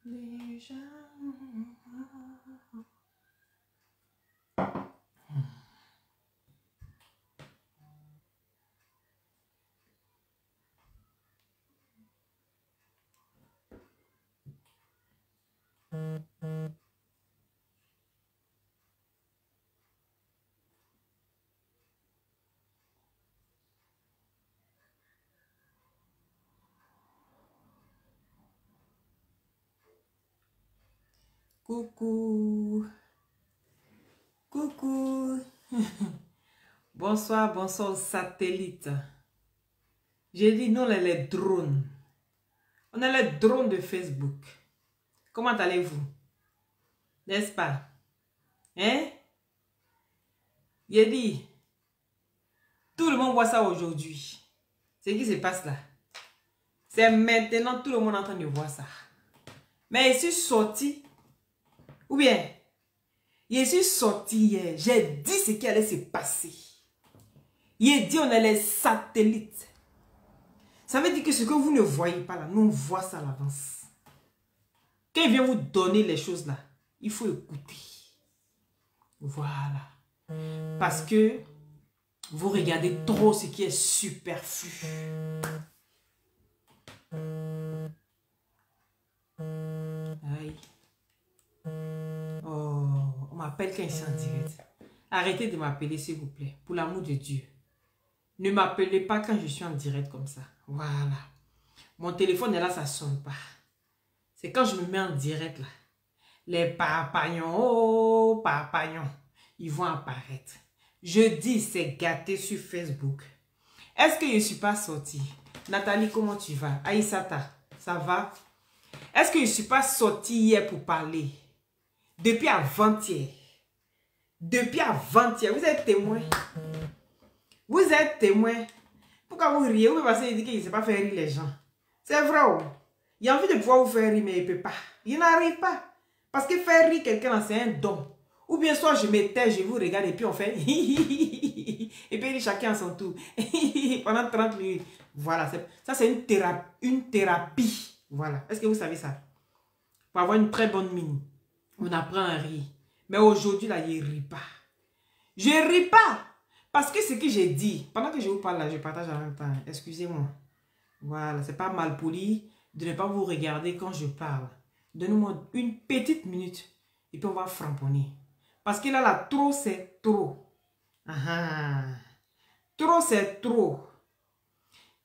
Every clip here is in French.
Déjà. Coucou. Coucou. Bonsoir, bonsoir satellite. J'ai dit nous on est les drones. On est les drones de Facebook. Comment allez-vous? N'est-ce pas? Hein? J'ai dit, tout le monde voit ça aujourd'hui. C'est ce qui se passe là. C'est maintenant tout le monde est en train de voir ça. Mais je suis sorti. Ou bien, je suis sorti hier. J'ai dit ce qui allait se passer. J'ai dit on est les satellites. Ça veut dire que ce que vous ne voyez pas là, nous on voit ça à l'avance. Quand il vient vous donner les choses là, il faut écouter. Voilà. Parce que vous regardez trop ce qui est superflu. Aïe. Oh, on m'appelle quand c'est en direct. Arrêtez de m'appeler s'il vous plaît. Pour l'amour de Dieu. Ne m'appelez pas quand je suis en direct comme ça. Voilà. Mon téléphone est là, ça ne sonne pas. C'est quand je me mets en direct là. Les papagnons, oh papagnons, ils vont apparaître. Je dis c'est gâté sur Facebook. Est-ce que je ne suis pas sortie? Nathalie, comment tu vas? Aïssata, ça va? Est-ce que je ne suis pas sortie hier pour parler? Depuis avant-hier. Depuis avant-hier, vous êtes témoin. Vous êtes témoin. Pourquoi vous riez? Vous pensez qu'il ne sait pas faire rire les gens. C'est vrai. Oh. Il a envie de pouvoir vous faire rire, mais il ne peut pas. Il n'arrive pas. Parce que faire rire quelqu'un, c'est un don. Ou bien soit je me tais, je vous regarde et puis on fait et puis chacun à son tour. Pendant 30 minutes. Voilà. Ça, c'est une thérapie. Voilà. Est-ce que vous savez ça? Pour avoir une très bonne mine. On apprend à rire. Mais aujourd'hui, là, je ne ris pas. Je ne ris pas. Parce que ce que j'ai dit, pendant que je vous parle là, je partage en même temps. Excusez-moi. Voilà, c'est pas mal poli de ne pas vous regarder quand je parle. Donnez-moi une petite minute et puis on va framponner. Parce que là, trop, c'est trop. Trop, c'est trop.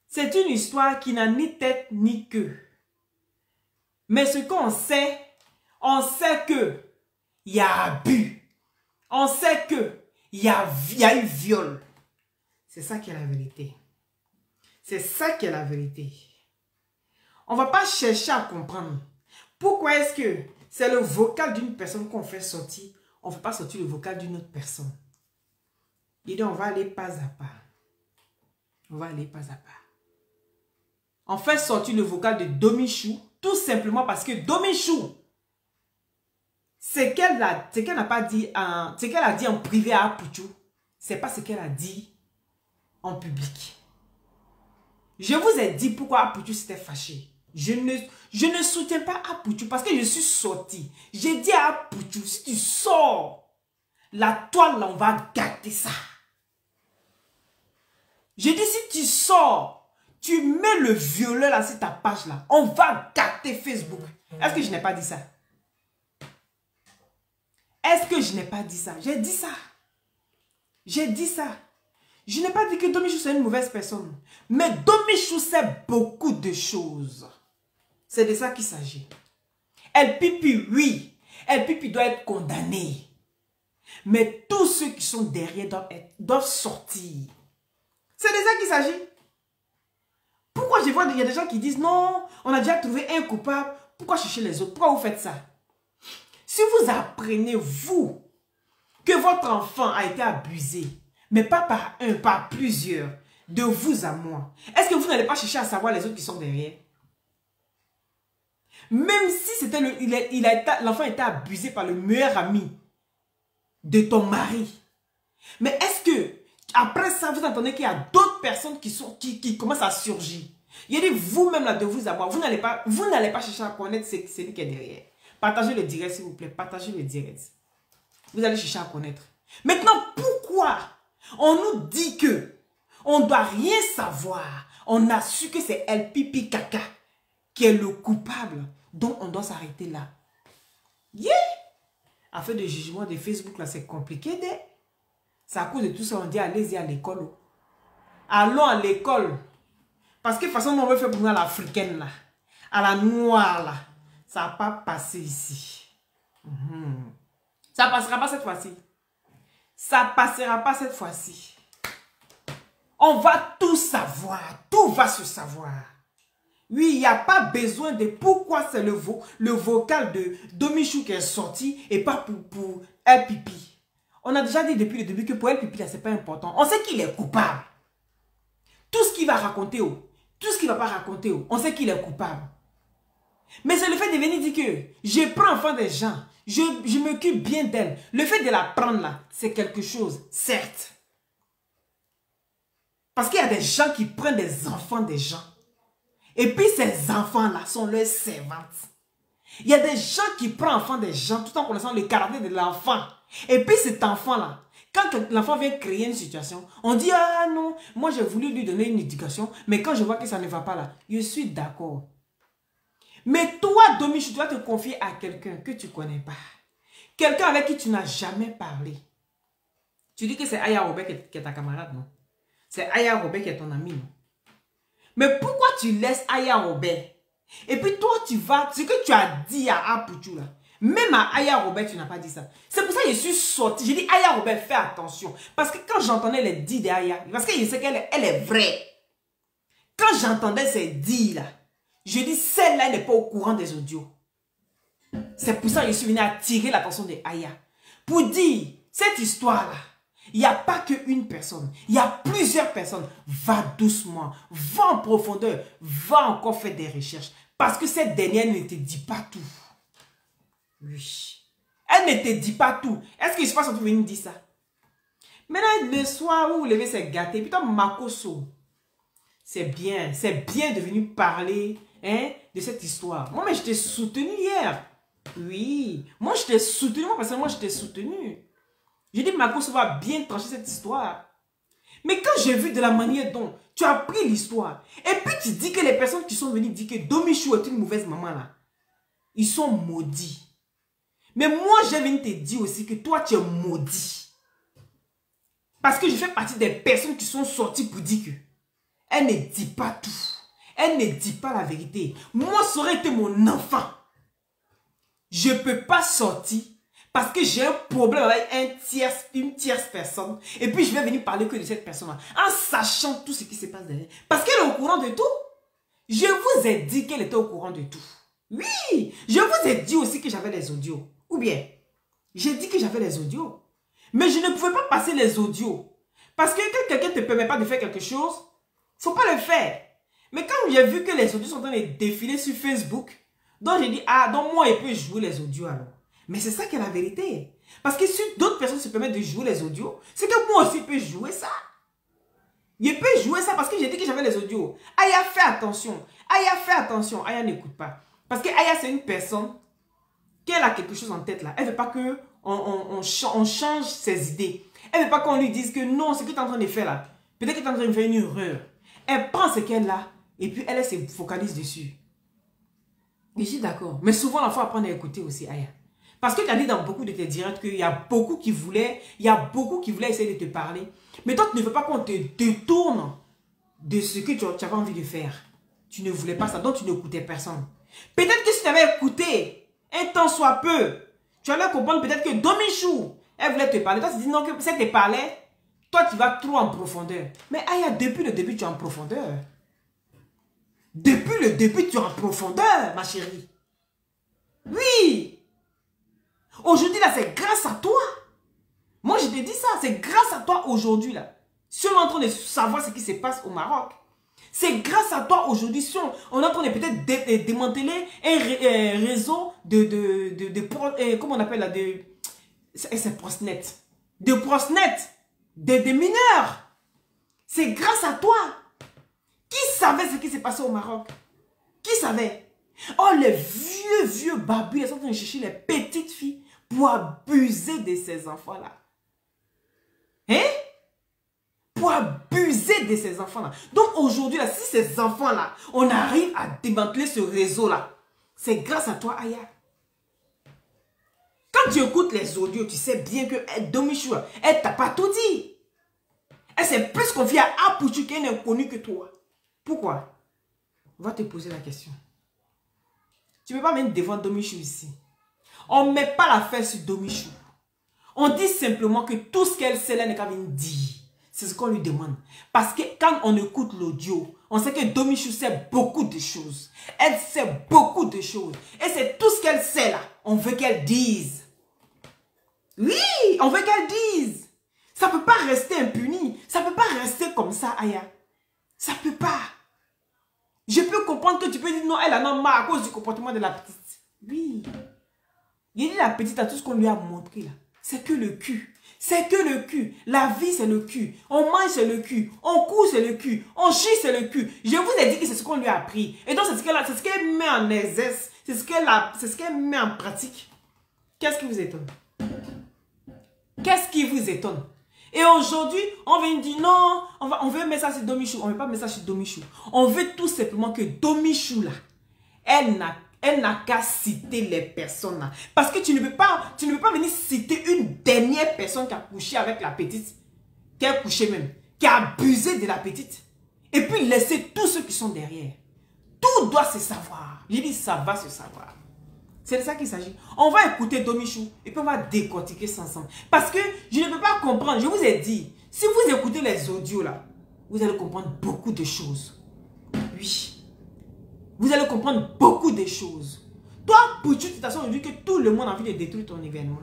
C'est une histoire qui n'a ni tête ni queue. Mais ce qu'on sait, on sait que il y a abus. On sait que il y a eu viol. C'est ça qui est la vérité. C'est ça qui est la vérité. On ne va pas chercher à comprendre. Pourquoi est-ce que c'est le vocal d'une personne qu'on fait sortir? On ne fait pas sortir le vocal d'une autre personne. Et donc, on va aller pas à pas. On va aller pas à pas. On fait sortir le vocal de Domichou, tout simplement parce que Domichou, ce qu'elle n'a pas dit, ce qu'elle a dit en privé à Apouchou, c'est pas ce qu'elle a dit en public. Je vous ai dit pourquoi Apouchou s'était fâché. Je ne soutiens pas Apouchou parce que je suis sorti. J'ai dit à Apouchou, si tu sors, la toile, là, on va gâter ça. J'ai dit, si tu sors, tu mets le violet là sur ta page là, on va gâter Facebook. Est-ce que je n'ai pas dit ça? Est-ce que je n'ai pas dit ça? J'ai dit ça. J'ai dit ça. Je n'ai pas dit que Domichou c'est une mauvaise personne. Mais Domichou sait beaucoup de choses. C'est de ça qu'il s'agit. El Pipi, oui. El Pipi doit être condamné. Mais tous ceux qui sont derrière doivent sortir. C'est de ça qu'il s'agit. Pourquoi je vois qu'il y a des gens qui disent non, on a déjà trouvé un coupable. Pourquoi chercher les autres? Pourquoi vous faites ça? Si vous apprenez, vous, que votre enfant a été abusé, mais pas par un, par plusieurs, de vous à moi, est-ce que vous n'allez pas chercher à savoir les autres qui sont derrière? Même si c'était l'enfant était abusé par le meilleur ami de ton mari. Mais est-ce que, après ça, vous entendez qu'il y a d'autres personnes qui commencent à surgir? Il dit vous-même là de vous avoir, vous n'allez pas chercher à connaître celui qui est derrière. Partagez le direct s'il vous plaît, partagez le direct. Vous allez chercher à connaître. Maintenant, pourquoi on nous dit que on ne doit rien savoir? On a su que c'est El Pipi Kaka qui est le coupable. Donc on doit s'arrêter là. Yeah! Afin de jugement de Facebook là, c'est compliqué. C'est à cause de tout ça, on dit allez-y à l'école. Allons à l'école. Parce que de toute façon, on veut faire pour nous à l'africaine là. À la noire là. Ça n'a pas passé ici. Ça ne passera pas cette fois-ci. Ça ne passera pas cette fois-ci. On va tout savoir. Tout va se savoir. Oui, il n'y a pas besoin de pourquoi c'est le vocal de Domichou qui est sorti et pas pour El Pipi. On a déjà dit depuis le début que pour El Pipi, ce n'est pas important. On sait qu'il est coupable. Tout ce qu'il va raconter, tout ce qu'il ne va pas raconter, on sait qu'il est coupable. Mais c'est le fait de venir dire que je prends enfant des gens, je m'occupe bien d'elle. Le fait de la prendre là, c'est quelque chose, certes. Parce qu'il y a des gens qui prennent des enfants des gens. Et puis ces enfants-là sont leurs servantes. Il y a des gens qui prennent enfant des gens tout en connaissant le caractère de l'enfant. Et puis cet enfant-là, quand l'enfant vient créer une situation, on dit « Ah non, moi j'ai voulu lui donner une éducation, mais quand je vois que ça ne va pas là, je suis d'accord. » Mais toi, Domichou, tu dois te confier à quelqu'un que tu ne connais pas. Quelqu'un avec qui tu n'as jamais parlé. Tu dis que c'est Aya Robert qui est ta camarade, non? C'est Aya Robert qui est ton ami, non? Mais pourquoi tu laisses Aya Robert? Et puis toi, tu vas, ce que tu as dit à Apouchou là, même à Aya Robert, tu n'as pas dit ça. C'est pour ça que je suis sorti. J'ai dit, Aya Robert, fais attention. Parce que quand j'entendais les dits d'Aya, parce que je sais qu'elle est vraie. Quand j'entendais ces dits là, je dis, celle-là n'est pas au courant des audios. C'est pour ça que je suis venu attirer l'attention de Aya. Pour dire, cette histoire-là, il n'y a pas qu'une personne. Il y a plusieurs personnes. Va doucement, va en profondeur, va encore faire des recherches. Parce que cette dernière ne te dit pas tout. Oui. Elle ne te dit pas tout. Est-ce que je ne suis pas surtout venir dire ça? Maintenant, le soir où vous levez, c'est gâté. Putain, Makoso. C'est bien de venir parler de cette histoire. Moi, mais je t'ai soutenu hier. Oui. Moi, je t'ai soutenu. Moi, parce que moi, je t'ai soutenu. Je dis, Makoso va bien trancher cette histoire. Mais quand j'ai vu de la manière dont tu as pris l'histoire, et puis tu dis que les personnes qui sont venues dire que Domichou est une mauvaise maman là, ils sont maudits. Mais moi, j'ai venu te dire aussi que toi, tu es maudit. Parce que je fais partie des personnes qui sont sorties pour dire que elle ne dit pas tout. Elle ne dit pas la vérité. Moi, ça aurait été mon enfant. Je ne peux pas sortir parce que j'ai un problème avec une tierce personne. Et puis, je vais venir parler que de cette personne-là. En sachant tout ce qui se passe derrière. Parce qu'elle est au courant de tout. Je vous ai dit qu'elle était au courant de tout. Oui, je vous ai dit aussi que j'avais les audios. Ou bien, j'ai dit que j'avais les audios. Mais je ne pouvais pas passer les audios. Parce que quand quelqu'un ne te permet pas de faire quelque chose, il ne faut pas le faire. Mais quand j'ai vu que les audios sont en train de défiler sur Facebook, donc j'ai dit, ah, donc moi, je peux jouer les audios alors. Mais c'est ça qui est la vérité. Parce que si d'autres personnes se permettent de jouer les audios, c'est que moi aussi, je peux jouer ça. Je peux jouer ça parce que j'ai dit que j'avais les audios. Aya, fais attention. Aya, fais attention. Aya, n'écoute pas. Parce que Aya, c'est une personne qui a quelque chose en tête là. Elle ne veut pas qu'on change ses idées. Elle ne veut pas qu'on lui dise que non, ce que tu es en train de faire là, peut-être que tu es en train de faire une erreur. Elle prend ce qu'elle a et puis elle se focalise dessus. Je suis d'accord. Mais souvent, il faut apprendre à écouter aussi, Aya. Parce que tu as dit dans beaucoup de tes directs qu'il y a beaucoup qui voulaient, essayer de te parler. Mais toi, tu ne veux pas qu'on te détourne de ce que tu avais envie de faire. Tu ne voulais pas ça, donc tu n'écoutais personne. Peut-être que si tu avais écouté un temps soit peu, tu allais comprendre peut-être que Domichou, elle voulait te parler. Toi, tu dis non, que si elle te parlait, toi, tu vas trop en profondeur. Mais Aya, depuis le début, tu es en profondeur. Depuis le début, tu es en profondeur, ma chérie. Oui. Aujourd'hui, là, c'est grâce à toi. Moi, je te dis ça. C'est grâce à toi aujourd'hui, là. Si on est en train de savoir ce qui se passe au Maroc, c'est grâce à toi aujourd'hui. Si on est en train de peut-être démanteler un réseau comment on appelle là, c'est Prosnet. De mineurs. C'est grâce à toi. Qui savait ce qui s'est passé au Maroc? Qui savait? Oh, les vieux babus, ils sont en train de chercher les petites filles pour abuser de ces enfants-là. Hein? Pour abuser de ces enfants-là. Donc aujourd'hui, si ces enfants-là, on arrive à démanteler ce réseau-là, c'est grâce à toi, Aya. Quand tu écoutes les audios, tu sais bien que Domichou, elle t'a pas tout dit. Elle s'est plus confiée à Apoutu qui est inconnu que toi. Pourquoi? On va te poser la question. Tu ne peux pas venir devant Domichou ici. On ne met pas la fesse sur Domichou. On dit simplement que tout ce qu'elle sait, elle n'est qu'à venir dire. C'est ce qu'on lui demande. Parce que quand on écoute l'audio, on sait que Domichou sait beaucoup de choses. Elle sait beaucoup de choses. Et c'est tout ce qu'elle sait là. On veut qu'elle dise. Oui, on veut qu'elle dise. Ça ne peut pas rester impuni. Ça ne peut pas rester comme ça, Aya. Ça ne peut pas. Je peux comprendre que tu peux dire non, elle en a marre à cause du comportement de la petite. Oui. Il dit la petite à tout ce qu'on lui a montré là. C'est que le cul. C'est que le cul. La vie, c'est le cul. On mange, c'est le cul. On court, c'est le cul. On chie, c'est le cul. Je vous ai dit que c'est ce qu'on lui a appris. Et donc, c'est ce qu'elle met en exercice. C'est ce qu'elle met en pratique. Qu'est-ce qui vous étonne? Qu'est-ce qui vous étonne? Et aujourd'hui, on vient dire non, on veut mettre ça sur Domichou. On ne veut pas mettre ça sur Domichou. On veut tout simplement que Domichou, là, elle n'a qu'à citer les personnes là. Parce que tu ne peux pas venir citer une dernière personne qui a couché avec la petite, qui a couché même, qui a abusé de la petite. Et puis laisser tous ceux qui sont derrière. Tout doit se savoir. Je dis ça va se savoir. C'est de ça qu'il s'agit. On va écouter Domichou et puis on va décortiquer ça ensemble. Parce que je ne peux pas comprendre. Je vous ai dit, si vous écoutez les audios là, vous allez comprendre beaucoup de choses. Oui. Vous allez comprendre beaucoup de choses. Toi, Pouchou, tu t'assures aujourd'hui que tout le monde a envie de détruire ton événement.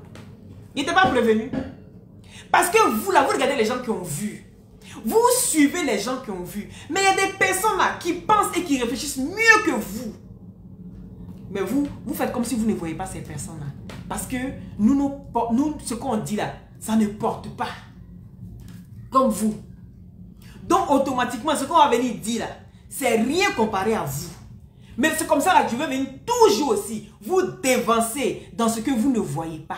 Il n'était pas prévenu. Parce que vous, là, vous regardez les gens qui ont vu. Vous suivez les gens qui ont vu. Mais il y a des personnes là qui pensent et qui réfléchissent mieux que vous. Mais vous faites comme si vous ne voyez pas ces personnes-là. Parce que nous, ce qu'on dit là, ça ne porte pas. Comme vous. Donc, automatiquement, ce qu'on va venir dire là, c'est rien comparé à vous. Mais c'est comme ça là que je vais venir toujours aussi vous dévancer dans ce que vous ne voyez pas.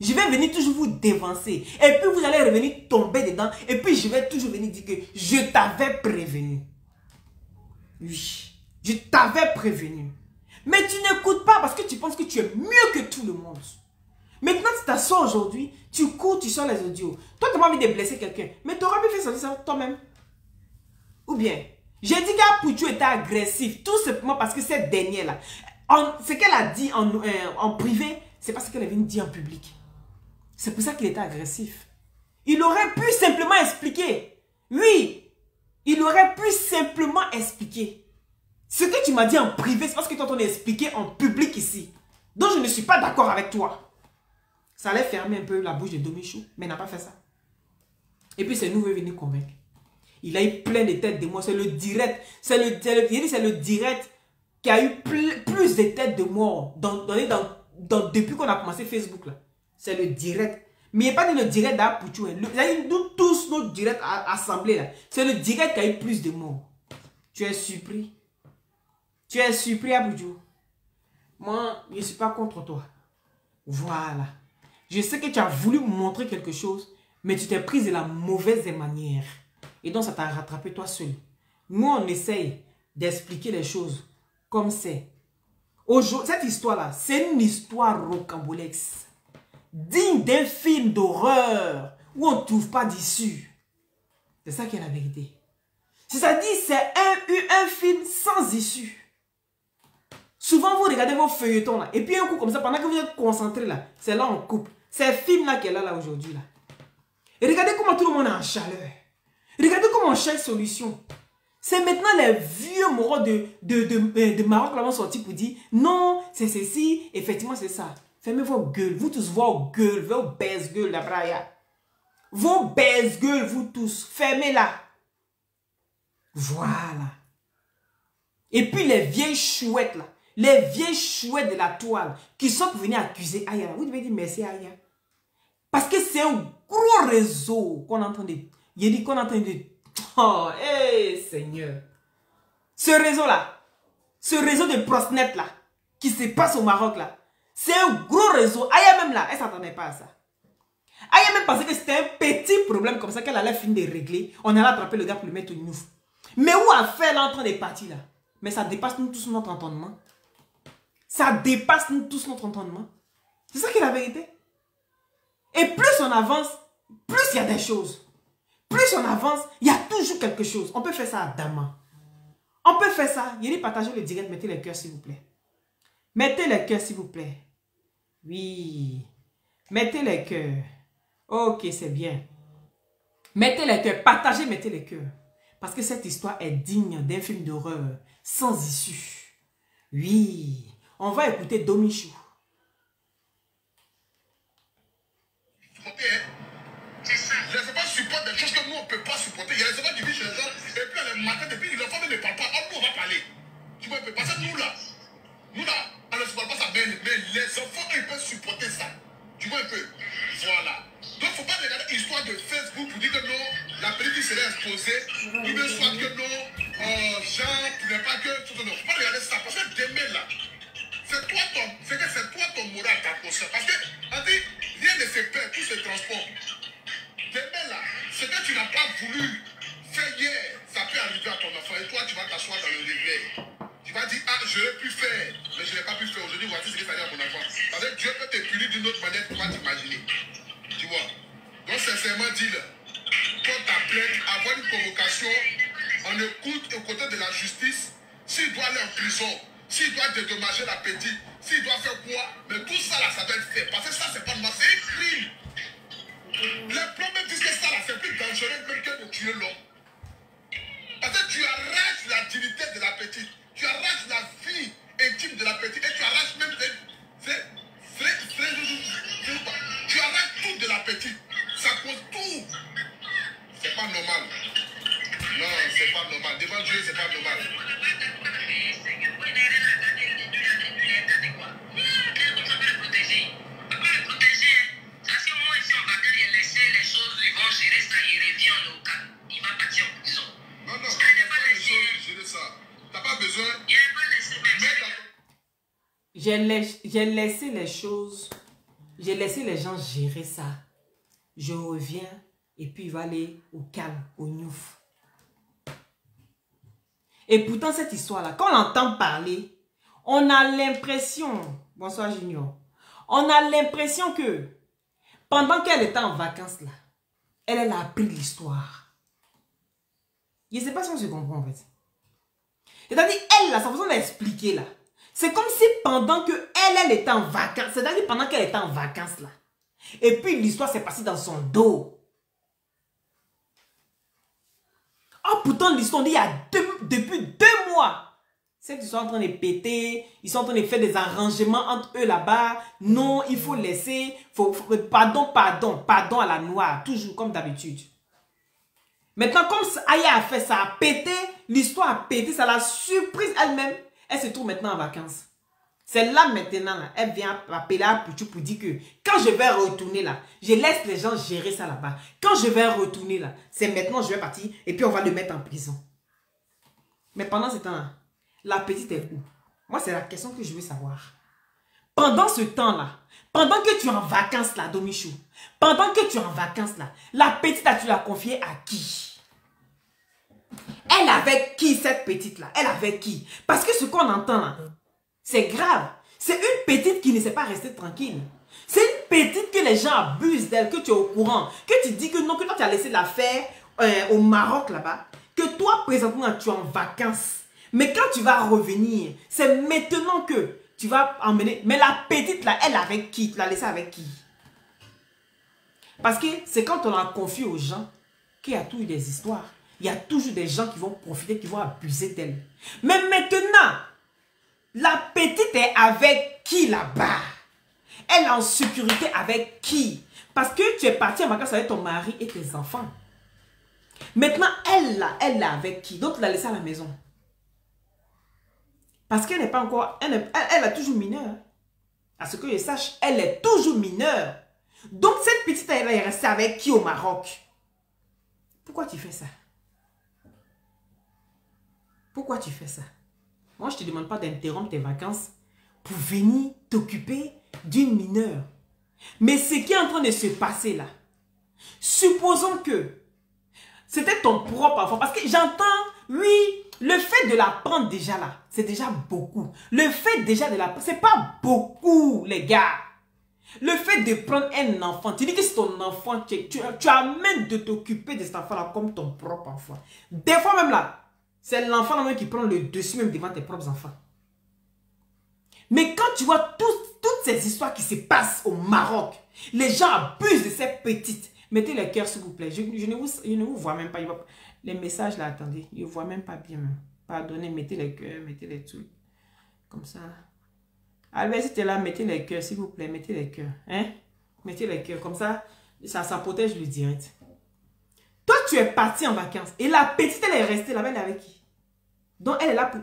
Je vais venir toujours vous dévancer. Et puis vous allez revenir tomber dedans. Et puis je vais toujours venir dire que je t'avais prévenu. Oui, je t'avais prévenu. Mais tu n'écoutes pas parce que tu penses que tu es mieux que tout le monde. Maintenant, tu t'assois aujourd'hui, tu cours, tu sors les audios. Toi, tu n'as pas envie de blesser quelqu'un. Mais tu aurais pu faire ça toi-même. Ou bien, j'ai dit qu'Apoutu était agressif. Tout simplement parce que cette dernière-là, ce qu'elle a dit en privé, c'est parce qu'elle est venue dire en public. C'est pour ça qu'il était agressif. Il aurait pu simplement expliquer. Oui, il aurait pu simplement expliquer. Ce que tu m'as dit en privé, c'est parce que tu es en train d'expliquer en public ici. Donc je ne suis pas d'accord avec toi. Ça allait fermer un peu la bouche de Domichou, mais il n'a pas fait ça. Et puis c'est nous qui venir convaincre. Il a eu plein de têtes de moi. C'est le direct. C'est le direct qui a eu plus de têtes de morts depuis qu'on a commencé Facebook. C'est le direct. Mais il n'y a pas de le direct d'Apoutu. Nous tous, notre direct assemblé. C'est le direct qui a eu plus de morts. Tu es surpris. Tu es surpris, Apoutu. Moi, je ne suis pas contre toi. Voilà. Je sais que tu as voulu me montrer quelque chose, mais tu t'es prise de la mauvaise manière. Et donc, ça t'a rattrapé toi seul. Nous, on essaye d'expliquer les choses comme c'est. Cette histoire-là, c'est une histoire rocambolesque. Digne d'un film d'horreur où on ne trouve pas d'issue. C'est ça qui est la vérité. C'est-à-dire, c'est un film sans issue. Souvent, vous regardez vos feuilletons là. Et puis, un coup comme ça, pendant que vous êtes concentré là, c'est là on coupe. C'est le film là qu'elle a là aujourd'hui là. Et regardez comment tout le monde est en chaleur. Regardez comment on cherche solution. C'est maintenant les vieux moraux de Maroc là vont sortir pour dire non, c'est ceci, effectivement c'est ça. Fermez vos gueules, vous tous vos gueules, vos baisse gueules la braya. Vos baisse gueules, vous tous, fermez-la. Voilà. Et puis les vieilles chouettes là, les vieilles chouettes de la toile qui sont pour venir accuser Aya. Vous devez dire merci Aya. Parce que c'est un gros réseau qu'on est en train de... Il dit qu'on est en train de Oh, hé, Seigneur. Ce réseau-là, ce réseau de prostituées là, qui se passe au Maroc là, c'est un gros réseau. Aya même là, elle ne s'attendait pas à ça. Aya même pensait que c'était un petit problème comme ça qu'elle allait finir de régler. On allait attraper le gars pour le mettre au nouf. Mais où a fait là en train de partir là? Mais ça dépasse nous tous notre entendement. Ça dépasse nous tous notre entendement. C'est ça qui est la vérité. Et plus on avance, plus il y a des choses. Plus on avance, il y a toujours quelque chose. On peut faire ça à Dama. On peut faire ça. Il dit partagez le direct, mettez les cœurs s'il vous plaît. Mettez les cœurs s'il vous plaît. Oui. Mettez les cœurs. Ok, c'est bien. Mettez les cœurs. Partagez, mettez les cœurs. Parce que cette histoire est digne d'un film d'horreur sans issue. Oui. On va écouter Domichou. Les enfants supportent des choses que nous on ne peut pas supporter. Il y a les enfants qui vivent chez les gens et puis le matin, depuis les enfants ne parlent pas. Nous on va parler. Tu vois, parce que nous là, on ne supporte pas ça. Mais les enfants, ils peuvent supporter ça. Tu vois un peu. Voilà. Donc il ne faut pas regarder l'histoire de Facebook pour dire que non, la petite serait exposée. Ou bien soit que non, Jean, tu n'es pas que. Non, il ne faut pas regarder ça. Parce que demain là, c'est toi ton moral, ta conscience. Parce que, on dit, rien ne se perd, tout se transforme. Demain là, ce que tu n'as pas voulu faire hier, ça peut arriver à ton enfant. Et toi, tu vas t'asseoir dans le réveil. Tu vas dire, ah, j'aurais pu faire, mais je n'ai pas pu faire. Aujourd'hui, voici ce que ça dit à mon enfant. Parce que Dieu peut te punir d'une autre manière que tu vas t'imaginer. Tu vois. Donc, sincèrement, dis-le. Quand ta plainte, avoir une convocation, on écoute aux côtés de la justice. S'il doit aller en prison, s'il doit dédommager la petite, s'il doit faire quoi, mais tout ça là, ça doit être fait. Parce que ça, c'est pas normal, c'est un crime. Les problèmes disent que ça là, c'est plus dangereux même que de tuer l'homme. Parce que tu arraches la dignité de la petite, tu arraches la vie intime de la petite et tu arraches même tu arraches tout de la petite. Ça cause tout. C'est pas normal. Non, c'est pas normal. Devant Dieu, c'est pas normal. J'ai laissé les choses, j'ai laissé les gens gérer ça. Je reviens et puis il va aller au calme, au nouf. Et pourtant cette histoire-là, quand on entend parler, on a l'impression, bonsoir Junior, on a l'impression que pendant qu'elle était en vacances là, elle a appris l'histoire. Je ne sais pas si on se comprend en fait. C'est-à-dire, elle là, sa façon d'expliquer là, c'est comme si pendant que elle était en vacances, c'est-à-dire pendant qu'elle était en vacances là, et puis l'histoire s'est passée dans son dos. Oh pourtant l'histoire dit il y a depuis 2 mois. C'est qu'ils sont en train de péter, ils sont en train de faire des arrangements entre eux là-bas. Non, il faut laisser, pardon à la noire, toujours comme d'habitude. Maintenant, comme Aya a fait ça, a pété, l'histoire a pété, ça l'a surprise elle-même. Elle se trouve maintenant en vacances. C'est là maintenant, là, elle vient appeler à Pouchou pour dire que quand je vais retourner là, je laisse les gens gérer ça là-bas. Quand je vais retourner là, c'est maintenant je vais partir et puis on va le mettre en prison. Mais pendant ce temps-là, la petite est où? Moi, c'est la question que je veux savoir. Pendant ce temps-là, pendant que tu es en vacances là, Domichou, pendant que tu es en vacances là, la petite, tu l'as confiée à qui? Elle avait qui cette petite là? Elle avait qui? Parce que ce qu'on entend là, c'est grave. C'est une petite qui ne s'est pas restée tranquille. C'est une petite que les gens abusent d'elle, que tu es au courant. Que tu dis que non, que toi tu as laissé l'affaire au Maroc là-bas. Que toi présentement tu es en vacances. Mais quand tu vas revenir, c'est maintenant que tu vas emmener. Mais la petite là, elle avec qui? Tu l'as laissée avec qui? Parce que c'est quand on la confie aux gens qu'il y a toujours des histoires. Il y a toujours des gens qui vont profiter, qui vont abuser d'elle. Mais maintenant, la petite est avec qui là-bas? Elle est en sécurité avec qui? Parce que tu es parti en vacances avec ton mari et tes enfants. Maintenant, elle est avec qui? Donc, tu l'as laissée à la maison. Parce qu'elle n'est pas encore... Elle est toujours mineure. À ce que je sache, elle est toujours mineure. Donc, cette petite, elle est restée avec qui au Maroc? Pourquoi tu fais ça? Pourquoi tu fais ça? Moi, je ne te demande pas d'interrompre tes vacances pour venir t'occuper d'une mineure. Mais ce qui est en train de se passer là, supposons que c'était ton propre enfant. Parce que j'entends, oui, le fait de la prendre déjà là, c'est déjà beaucoup. Le fait déjà de la prendre, c'est pas beaucoup, les gars. Le fait de prendre un enfant, tu dis que c'est ton enfant, tu amènes de t'occuper de cet enfant-là comme ton propre enfant. Des fois même là, c'est l'enfant même qui prend le dessus même devant tes propres enfants. Mais quand tu vois toutes ces histoires qui se passent au Maroc, les gens abusent de ces petites. Mettez les cœurs s'il vous plaît. Je ne vous vois même pas. Les messages là, attendez. Je ne vois même pas bien. Pardonnez, mettez les cœurs, mettez les trucs. Comme ça. Allez, si tu es là, mettez les cœurs s'il vous plaît. Mettez les cœurs. Hein? Mettez les cœurs. Comme ça, ça protège le direct. Toi, tu es parti en vacances. Et la petite, elle est restée là-bas. Elle est avec qui? Donc, elle est là pour...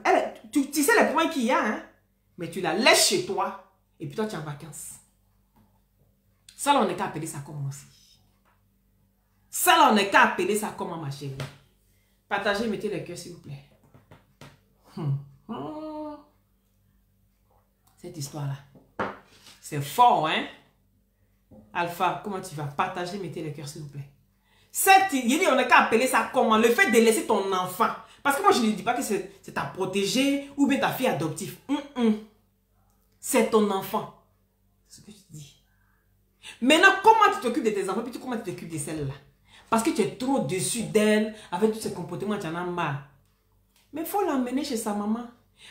tu sais les points qu'il y a, hein? Mais tu la laisses chez toi. Et puis toi, tu es en vacances. Ça, là, on n'est qu'à appeler ça comment aussi. Ça, là, on n'est qu'à appeler ça comment, ma chérie. Partagez, mettez les cœurs, s'il vous plaît. Cette histoire-là. C'est fort, hein? Alpha, comment tu vas? Partagez, mettez les cœurs, s'il vous plaît. Il dit, on n'est qu'à appeler ça comment? Le fait de laisser ton enfant. Parce que moi, je ne dis pas que c'est ta protégée ou bien ta fille adoptive. C'est ton enfant. C'est ce que je dis. Maintenant, comment tu t'occupes de tes enfants, puis comment tu t'occupes de celle-là? Parce que tu es trop dessus d'elle, avec tous ces comportements, tu en as marre. Mais il faut l'emmener chez sa maman.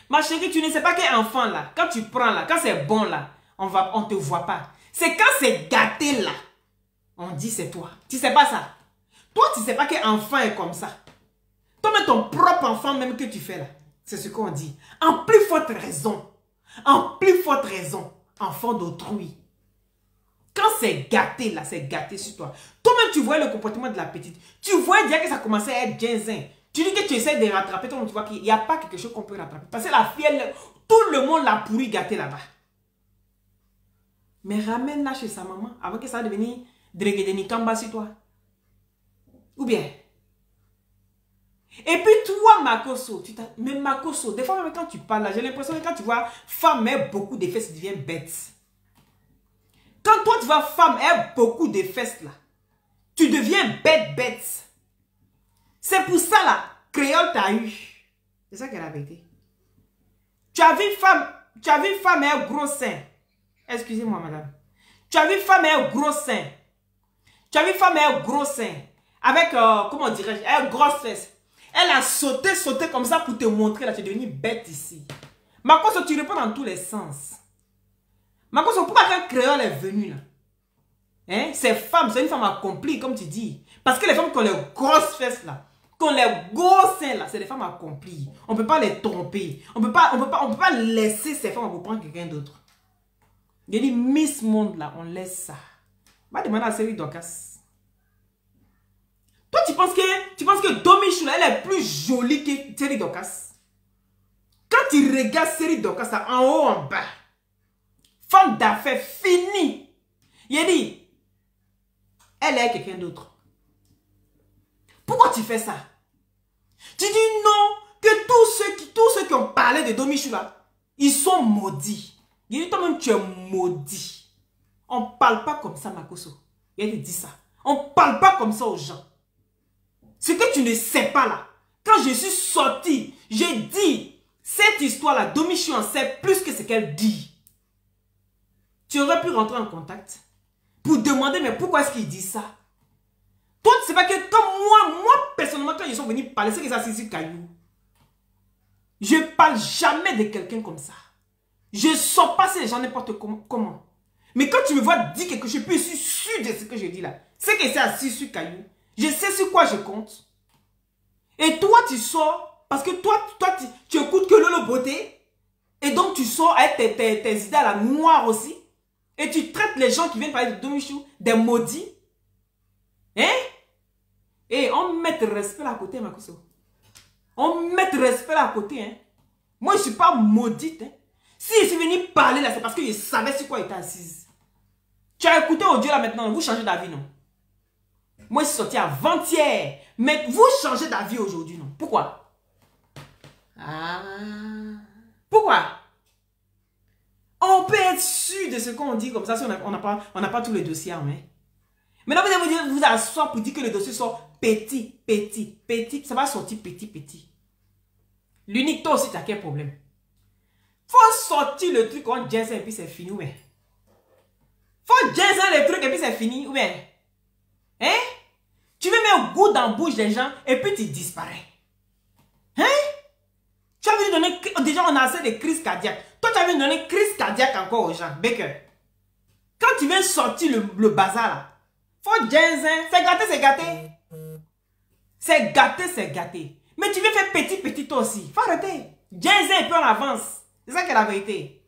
Ma chérie, tu ne sais pas quel enfant là, quand tu prends là, quand c'est bon là, on ne te voit pas. C'est quand c'est gâté là, on dit c'est toi. Tu sais pas ça. Toi, tu sais pas quel enfant est comme ça. Toi-même, ton propre enfant même que tu fais là, c'est ce qu'on dit. En plus forte raison, enfant d'autrui. Quand c'est gâté là, c'est gâté sur toi. Toi-même, tu vois le comportement de la petite. Tu vois déjà que ça commençait à être ginzin. Tu dis que tu essaies de rattraper, toi, tu vois qu'il n'y a pas quelque chose qu'on peut rattraper. Parce que la fille, tout le monde l'a pourri gâté là-bas. Mais ramène-la chez sa maman avant que ça va devenir Dregedeni-Kamba sur toi. Ou bien. Et puis toi, Makoso, mais Makoso, des fois même quand tu parles là, j'ai l'impression que quand tu vois femme met beaucoup de fesses, tu deviens bête. Quand toi tu vois femme met beaucoup de fesses là, tu deviens bête. C'est pour ça là, créole t'a eu. C'est ça qu'elle a été. Tu as vu femme et un gros sein. Excusez-moi madame. Tu as vu femme et un gros sein. Tu as vu femme et un gros sein. Avec, comment dirais-je, un grosse fesse. Elle a sauté comme ça pour te montrer là, tu es devenue bête ici. Makoso, tu réponds dans tous les sens. Makoso, pourquoi qu'un créole est venu là? Hein? Ces femmes, c'est une femme accomplie comme tu dis. Parce que les femmes qui ont les grosses fesses là, qui ont les gros seins là, c'est des femmes accomplies. On ne peut pas les tromper. On peut pas laisser ces femmes pour prendre quelqu'un d'autre. Il dit Miss Monde là, on laisse ça. Va demander à Série Dorcas. Toi, tu penses que Domichou là, elle est plus jolie que Série Dorcas. Quand tu regardes Série Dorcas là, en haut, en bas, femme d'affaires finie. Il dit, elle est quelqu'un d'autre. Pourquoi tu fais ça? Tu dis non, que tous ceux qui ont parlé de Domichou là, ils sont maudits. Il dit, toi-même, tu es maudit. On ne parle pas comme ça, Makoso. Il dit ça. On ne parle pas comme ça aux gens. Ce que tu ne sais pas là, quand je suis sorti, j'ai dit, cette histoire-là, Domichou en sait plus que ce qu'elle dit. Tu aurais pu rentrer en contact pour demander, mais pourquoi est-ce qu'il dit ça? Toi, tu ne sais pas que comme moi personnellement, quand ils sont venus parler, c'est que ça c'est sur Caillou. Je ne parle jamais de quelqu'un comme ça. Je ne sors pas ces gens n'importe comment. Mais quand tu me vois dire quelque chose, je suis sûr de ce que je dis là. C'est que c'est assis sur Caillou. Je sais sur quoi je compte. Et toi, tu sors, parce que toi tu écoutes que Lolo Beauté. Et donc, tu sors avec tes idées à la noire aussi. Et tu traites les gens qui viennent parler de Domichou des maudits. Hein? Et on met le respect là à côté, Makoso. On met le respect là à côté. Hein? Moi, je ne suis pas maudite. Hein? Si je suis venu parler là, c'est parce que je savais sur quoi il était assise. Tu as écouté audio là maintenant, vous changez d'avis, non? Moi, je suis sorti avant-hier. Mais vous changez d'avis aujourd'hui, non? Pourquoi? Ah. Pourquoi? On peut être sûr de ce qu'on dit comme ça si on n'a pas tous les dossiers en main. Maintenant, vous allez vous asseoir pour dire que les dossiers sont petits, petits, petits. Ça va sortir petit, petit. L'unique, toi aussi, tu as quel problème? Faut sortir le truc en jazz et puis c'est fini, ouais. Faut jazzer les trucs et puis c'est fini, ouais. Hein? Tu veux mettre au goût dans la bouche des gens et puis tu disparais. Hein? Tu as vu donner... Déjà, on a assez de crises cardiaques. Toi, tu as vu donner crise cardiaque encore aux gens. Baker. Quand tu viens sortir le bazar là, faut jazzer. C'est gâté, c'est gâté. C'est gâté, c'est gâté. Mais tu viens faire petit, petit toi aussi. Faut arrêter. Jazzer un peu en avance. C'est ça qui est la vérité.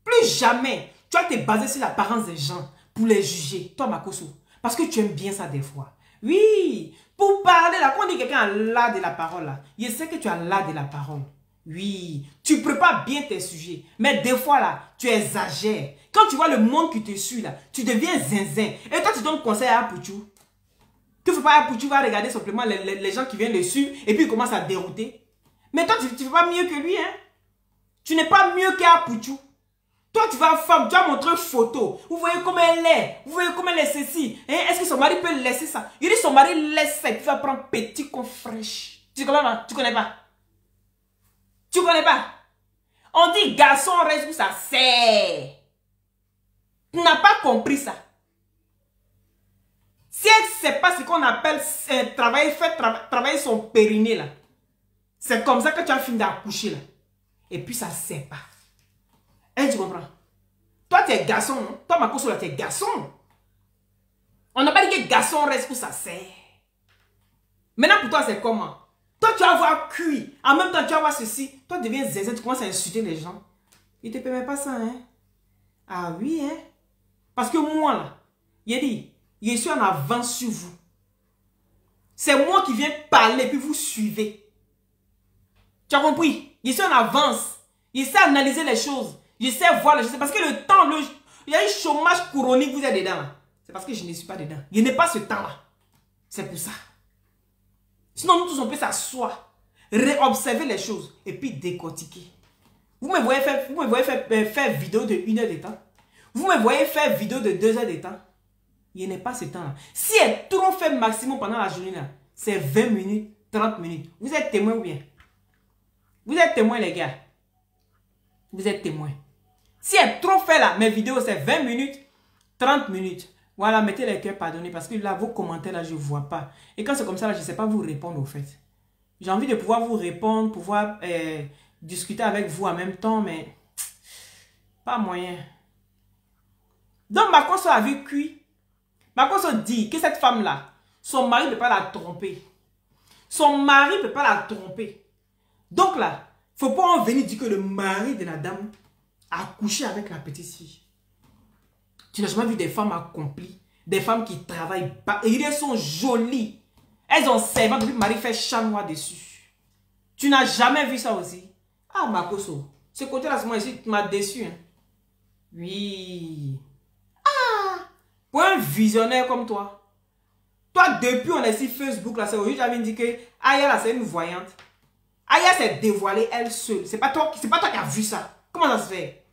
Plus jamais, tu vas te baser sur l'apparence des gens pour les juger. Toi, Makoso. Parce que tu aimes bien ça des fois. Oui. Pour parler là, quand on dit quelqu'un a l'art de la parole là, je sais que tu as l'art de la parole. Oui. Tu prépares bien tes sujets. Mais des fois là, tu exagères. Quand tu vois le monde qui te suit là, tu deviens zinzin. Et toi, tu donnes conseil à Apouchou. Que faut pas Apouchou va regarder simplement les gens qui viennent le suivre et puis il commence à dérouter. Mais toi, tu ne fais pas mieux que lui, hein. Tu n'es pas mieux qu'Apouchou. Toi, tu vas femme, tu vas montrer une photo. Vous voyez comment elle est. Vous voyez comment elle est ceci. Hein? Est-ce que son mari peut laisser ça? Il dit son mari laisse ça et puis va prendre petit con fraîche. Tu connais pas? Tu connais pas? Tu connais pas? On dit garçon reste où ça sert. Tu n'as pas compris ça. Si elle ne sait pas ce qu'on appelle travailler son périnée là. C'est comme ça que tu as fini d'accoucher là. Et puis ça ne sert pas. Hein, tu comprends? Toi, tu es garçon, non? Toi, Makoso, là, tu es garçon. On n'a pas dit que garçon reste où ça sert. Maintenant, pour toi, c'est comment? Toi, tu vas avoir cuit. En même temps, tu vas avoir ceci. Toi, tu deviens zézé, tu commences à insulter les gens. Il ne te permet pas ça, hein? Ah oui, hein? Parce que moi, là, il a dit, je suis en avance sur vous. C'est moi qui viens parler, puis vous suivez. Tu as compris? Je suis en avance. Je sais analyser les choses. Je sais voir les choses. Parce que le temps, il y a un chômage chronique, vous êtes dedans. C'est parce que je ne suis pas dedans. Je n'ai pas ce temps-là. C'est pour ça. Sinon, nous tous, on peut s'asseoir, réobserver les choses et puis décortiquer. Vous me voyez faire vidéo de 1 heure de temps. Vous me voyez faire vidéo de 2 heures de temps. Il n'y a pas ce temps-là. Si elle trop fait maximum pendant la journée, c'est 20 minutes, 30 minutes. Vous êtes témoin ou bien? Vous êtes témoin, les gars. Vous êtes témoin. Si elle trop fait là, mes vidéos, c'est 20 minutes, 30 minutes. Voilà, mettez les cœurs pardonnés parce que là, vos commentaires, là, je ne vois pas. Et quand c'est comme ça, là, je ne sais pas vous répondre au fait. J'ai envie de pouvoir vous répondre, pouvoir discuter avec vous en même temps, mais pas moyen. Donc, Makoso avait cuit. Makoso dit que cette femme-là, son mari ne peut pas la tromper. Son mari ne peut pas la tromper. Donc là, il ne faut pas en venir dire que le mari de la dame a couché avec la petite fille. Tu n'as jamais vu des femmes accomplies, des femmes qui travaillent pas. Et elles sont jolies. Elles ont servant depuis que le mari fait chat noir dessus. Tu n'as jamais vu ça aussi? Ah, Makoso, ce côté-là, moi ici, tu m'as déçu. Hein? Oui. Ah, pour un visionnaire comme toi. Toi, depuis on est sur Facebook, là, c'est aujourd'hui, j'avais dit que Aya, là, c'est une voyante. Aya s'est dévoilée elle seule. C'est pas toi qui as vu ça. Comment ça se fait?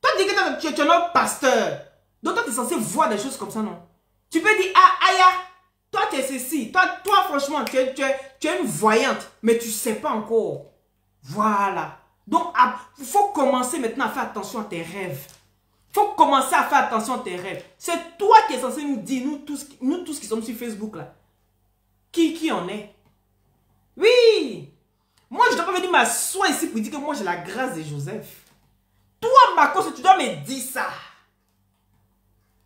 Toi, tu dis que tu es notre pasteur. Donc, toi, tu es censé voir des choses comme ça, non? Tu peux dire, ah, Aya, toi, tu es ceci. Toi, franchement, tu es une voyante, mais tu ne sais pas encore. Voilà. Donc, il faut commencer maintenant à faire attention à tes rêves. Il faut commencer à faire attention à tes rêves. C'est toi qui es censé nous dire, nous tous qui sommes sur Facebook, là, qui en est. Oui. Moi, je ne dois pas venir m'asseoir ici pour dire que moi, j'ai la grâce de Joseph. Toi, Makoso, tu dois me dire ça.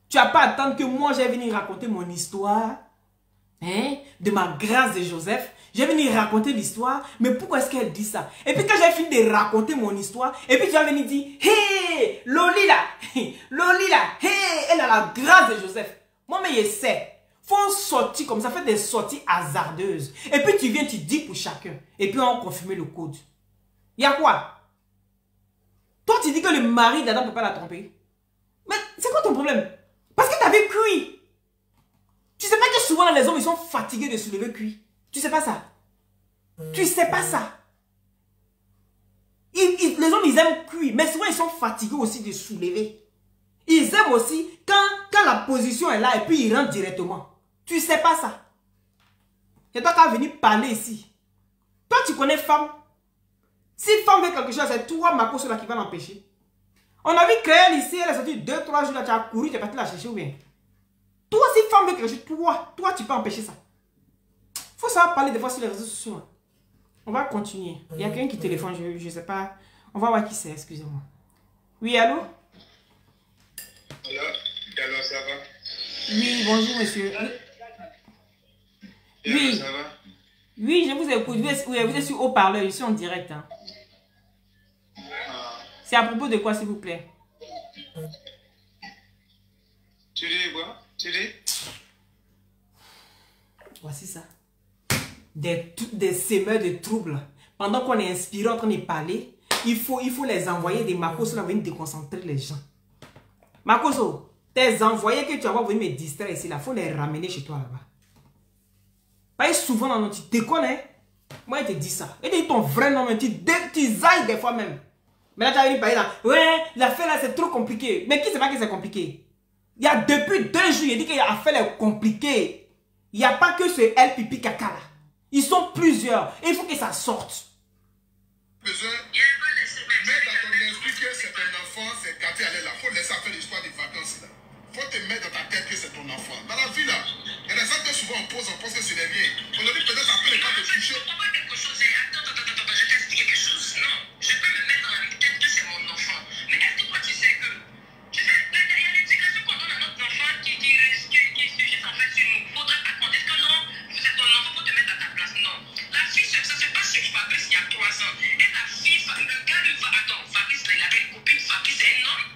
Tu n'as pas à attendre que moi, j'ai venu raconter mon histoire. Hein, de ma grâce de Joseph. J'ai venu raconter l'histoire. Mais pourquoi est-ce qu'elle dit ça? Et puis quand j'ai fini de raconter mon histoire, et puis tu vas venir dire, hé, Loli là, hé, elle a la grâce de Joseph. Moi, mais je sais. Faut sortir comme ça, faire des sorties hasardeuses. Et puis tu viens, tu dis pour chacun. Et puis on confirme le code. Il y a quoi? Toi, tu dis que le mari d'Adam ne peut pas la tromper. Mais c'est quoi ton problème? Parce que tu avais cuit. Tu sais pas que souvent les hommes ils sont fatigués de soulever cuit. Tu sais pas ça? Tu sais pas ça? Les hommes, ils aiment cuire, mais souvent, ils sont fatigués aussi de soulever. Ils aiment aussi quand la position est là et puis ils rentrent directement. Tu sais pas ça. Et toi, tu as venu parler ici. Toi, tu connais femme. Si femme veut quelque chose, c'est toi, Marco, là qui va l'empêcher. On a vu Créole ici, elle est sortie 2-3 jours, là, tu as couru, tu es parti la chercher ou bien. Toi, si femme veut quelque chose, toi, tu peux empêcher ça. Il faut savoir parler des fois sur les réseaux sociaux. On va continuer. Il y a quelqu'un qui téléphone, je ne sais pas. On va voir qui c'est, excusez-moi. Oui, allô? Allô, ça va? Oui, bonjour, monsieur. Oui. Ça va? Oui, je vous écoute. Vous êtes sur haut-parleur, je suis en direct. Hein. C'est à propos de quoi, s'il vous plaît? Tu dis quoi? Tu dis? Voici ça. Des semeurs de troubles. Pendant qu'on est inspiré en train de parler, il faut les envoyer des Marcos là, venir déconcentrer les gens. Marcos, tes envoyés que tu vas venir me distraire ici, il faut les ramener chez toi là-bas. Pas souvent dans notre... Tu déconnes, hein? Moi, je te dis ça. Et dis ton vrai nom, tu zailles des fois même. Mais là, tu as venu parler là. Ouais, l'affaire là, c'est trop compliqué. Mais qui sait pas que c'est compliqué? Il y a depuis 2 jours, il dit que l'affaire est compliquée. Il n'y a pas que ce El Pipi Kaka là. Ils sont plusieurs. Et il faut que ça sorte. Besoin. Mets dans ton esprit que c'est ton enfant, c'est quand tu es allé là. Il faut laisser faire l'histoire des vacances là. Il faut te mettre dans ta tête que c'est ton enfant. Dans la vie là, il y a des gens que souvent on pense que c'est des rien. Aujourd'hui, peut-être ça peut les pas te toucher. Quelque chose. Attends, je t'explique quelque chose. Non, je peux me mettre dans la tête que c'est mon enfant. Mais est-ce que toi tu sais que. Tu sais, il y a l'éducation qu'on donne à notre enfant qui suffit en fait sur nous. Il faudrait pas qu'on dise que non, c'est ton enfant, faut te mettre à ta place. Non. La fille, ça se passe chez Fabrice il y a 3 ans. Et la fille, le gars lui va. Attends, Fabrice là, il avait une copine. Fabrice est un homme.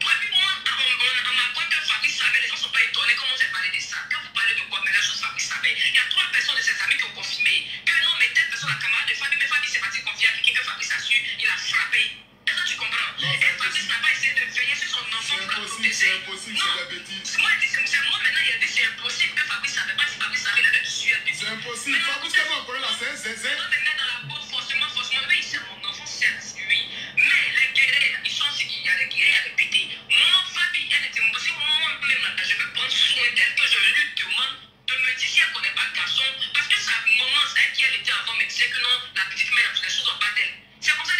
Puis moi, on m'apprend que Fabrice savait, les gens ne sont pas étonnés comment j'ai parlé de ça. Quand vous parlez de quoi, mais la chose Fabrice savait. Il y a 3 personnes de ses amis qui ont confirmé que non, mais telle personne, la camarade de Fabrice, mais Fabrice s'est parti confier à quelqu'un que Fabrice a su, il a frappé. Est-ce que tu comprends? Et Fabrice n'a pas essayé de veiller sur son enfant pour la protéger. C'est impossible, c'est la bêtise. Moi, il dit c'est moi maintenant, il a dit c'est impossible que Fabrice savait pas. Si Fabrice savait, il avait dû suivre. C'est impossible. Fabrice, comment on connaît la scène? On te met dans la peau forcément. Oui, c'est mon enfant, certes, oui. Mais les guerriers, ils sont ce qu'il y a, les guerriers à répéter. Moi, Fabi, elle était si moi-même, je veux prendre soin d'elle, que je lui demande de me dire si elle ne connaît pas le garçon. Parce que sa maman, c'est avec qui elle était avant, mais disait que non, la petite mère, les choses n'ont pas d'elle. C'est comme ça,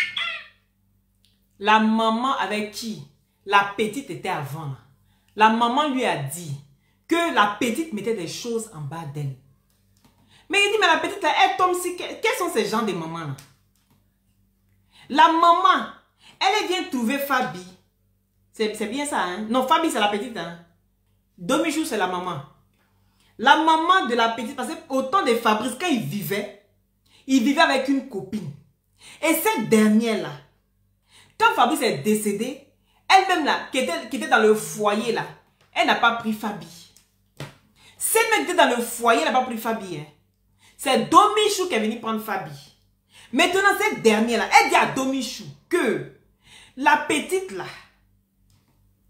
La maman avec qui la petite était avant, la maman lui a dit que la petite mettait des choses en bas d'elle. Mais il dit, mais la petite, elle tombe si... Quels sont ces gens de mamans là? La maman, elle vient trouver Fabi. C'est bien ça, hein? Non, Fabi, c'est la petite, hein? Domichou, c'est la maman. La maman de la petite, parce qu'au temps de Fabrice, quand il vivait avec une copine. Et cette dernière-là, quand Fabrice est décédé, elle-même là, qui était dans le foyer là, elle n'a pas pris Fabi. Celle qui était dans le foyer, elle n'a pas pris Fabi, hein? C'est Domichou qui est venu prendre Fabi. Maintenant, cette dernière-là, elle dit à Domichou que la petite là,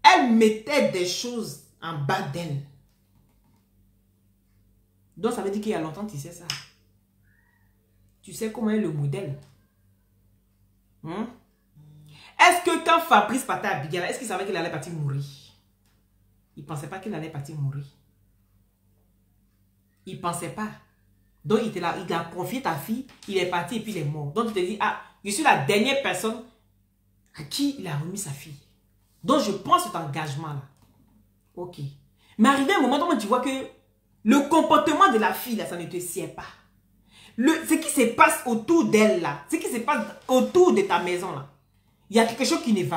elle mettait des choses en bas d'elle. Donc, ça veut dire qu'il y a longtemps, tu sais ça. Tu sais comment est le modèle. Hein? Est-ce que quand Fabrice partait à Bigala, est-ce qu'il savait qu'il allait partir mourir? Il ne pensait pas qu'il allait partir mourir. Il ne pensait pas. Donc, il a confié ta fille, il est parti et puis il est mort. Donc, tu te dis, ah, je suis la dernière personne à qui il a remis sa fille. Donc, je prends cet engagement-là. Ok. Mais arrivé un moment où tu vois que le comportement de la fille, là, ça ne te sied pas. Ce qui se passe autour d'elle, là, ce qui se passe autour de ta maison, là, il y a quelque chose qui ne va pas.